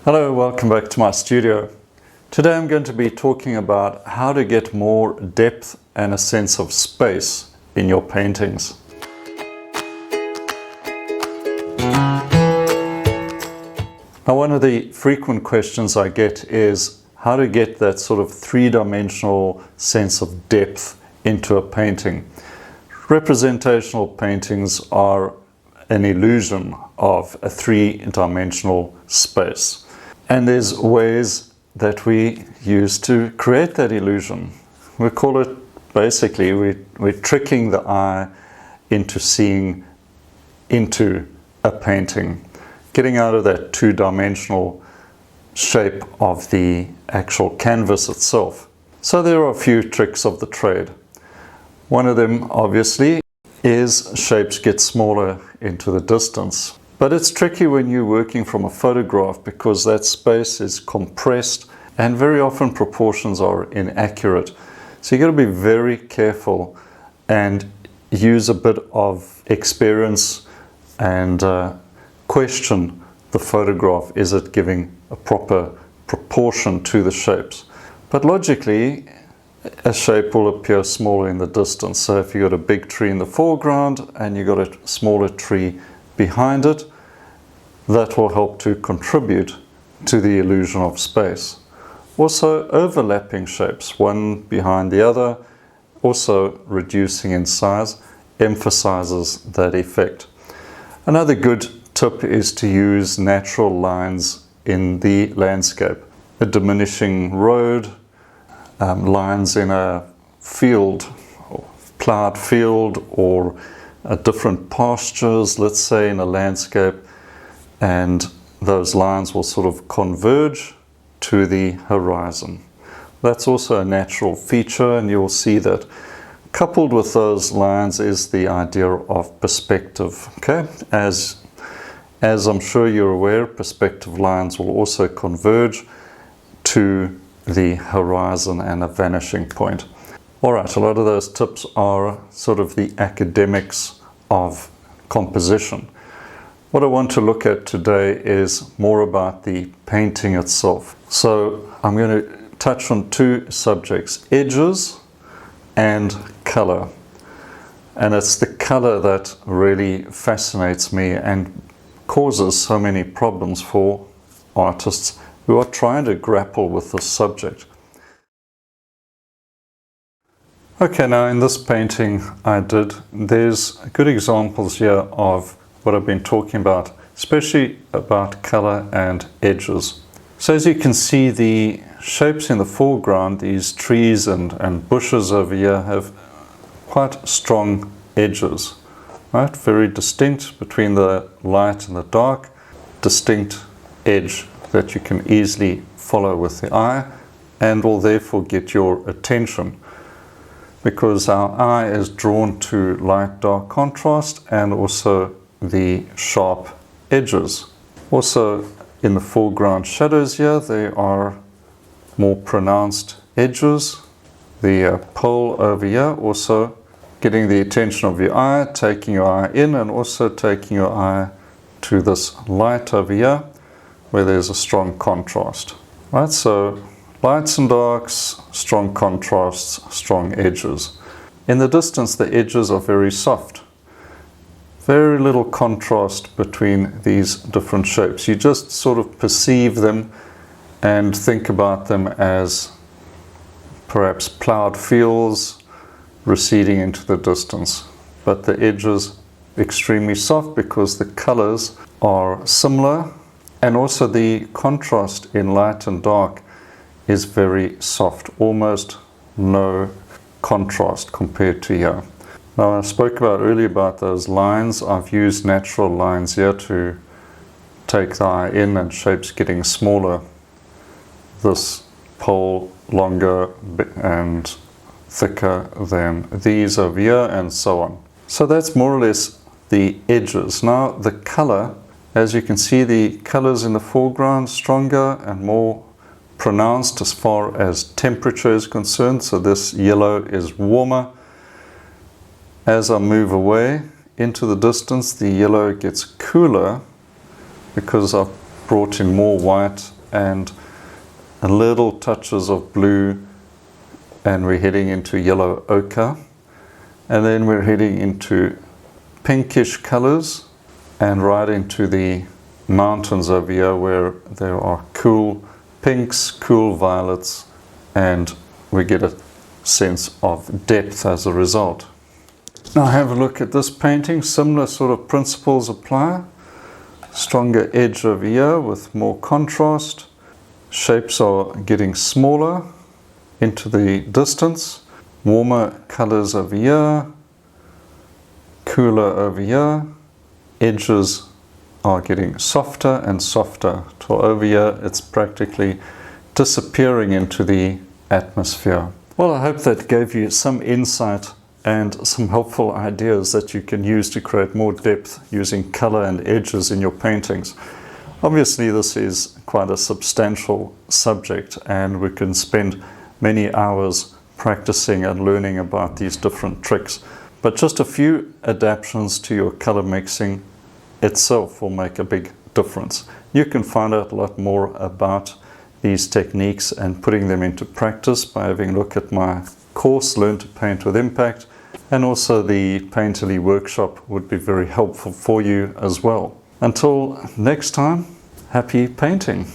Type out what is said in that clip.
Hello, welcome back to my studio. Today I'm going to be talking about how to get more depth and a sense of space in your paintings. Now, one of the frequent questions I get is how to get that sort of three-dimensional sense of depth into a painting. Representational paintings are an illusion of a three-dimensional space. And there's ways that we use to create that illusion. We call it, basically, we're tricking the eye into seeing into a painting, getting out of that two-dimensional shape of the actual canvas itself. So there are a few tricks of the trade. One of them, obviously, is shapes get smaller into the distance. But it's tricky when you're working from a photograph because that space is compressed and very often proportions are inaccurate. So you've got to be very careful and use a bit of experience and question the photograph. Is it giving a proper proportion to the shapes? But logically, a shape will appear smaller in the distance. So if you've got a big tree in the foreground and you've got a smaller tree behind it, that will help to contribute to the illusion of space. Also, overlapping shapes, one behind the other, also reducing in size, emphasizes that effect. Another good tip is to use natural lines in the landscape. A diminishing road, lines in a field, or plowed field, or different pastures, let's say, in a landscape, and those lines will sort of converge to the horizon. That's also a natural feature, and you'll see that coupled with those lines is the idea of perspective. Okay, as I'm sure you're aware, perspective lines will also converge to the horizon and a vanishing point. All right, a lot of those tips are sort of the academics of composition. What I want to look at today is more about the painting itself. So I'm going to touch on two subjects, edges and color. And it's the color that really fascinates me and causes so many problems for artists who are trying to grapple with this subject. Okay, now in this painting there's good examples here of what I've been talking about, especially about color and edges. So as you can see, the shapes in the foreground, these trees and bushes over here, have quite strong edges, right? Very distinct between the light and the dark, distinct edge that you can easily follow with the eye and will therefore get your attention, because our eye is drawn to light-dark contrast and also the sharp edges. Also in the foreground shadows here, there are more pronounced edges. The pole over here also getting the attention of your eye, taking your eye in, and also taking your eye to this light over here where there's a strong contrast. Right, so lights and darks, strong contrasts, strong edges. In the distance, the edges are very soft. Very little contrast between these different shapes. You just sort of perceive them and think about them as perhaps plowed fields receding into the distance. But the edges extremely soft because the colors are similar, and also the contrast in light and dark is very soft, almost no contrast compared to here. Now, I spoke about earlier about those lines. I've used natural lines here to take the eye in, and shapes getting smaller. This pole longer and thicker than these over here, and so on. So that's more or less the edges. Now the color, as you can see, the colors in the foreground stronger and more pronounced as far as temperature is concerned. So this yellow is warmer. As I move away into the distance, the yellow gets cooler because I've brought in more white and a little touches of blue, and we're heading into yellow ochre, and then we're heading into pinkish colors and right into the mountains over here where there are cool pinks, cool violets, and we get a sense of depth as a result. Now have a look at this painting. Similar sort of principles apply. Stronger edge over here with more contrast. Shapes are getting smaller into the distance. Warmer colors over here. Cooler over here. Edges are getting softer and softer. Till over here it's practically disappearing into the atmosphere. Well, I hope that gave you some insight and some helpful ideas that you can use to create more depth using color and edges in your paintings. Obviously this is quite a substantial subject, and we can spend many hours practicing and learning about these different tricks. But just a few adaptations to your color mixing itself will make a big difference. You can find out a lot more about these techniques and putting them into practice by having a look at my course, Learn to Paint with Impact, and also the Painterly workshop would be very helpful for you as well. Until next time, happy painting!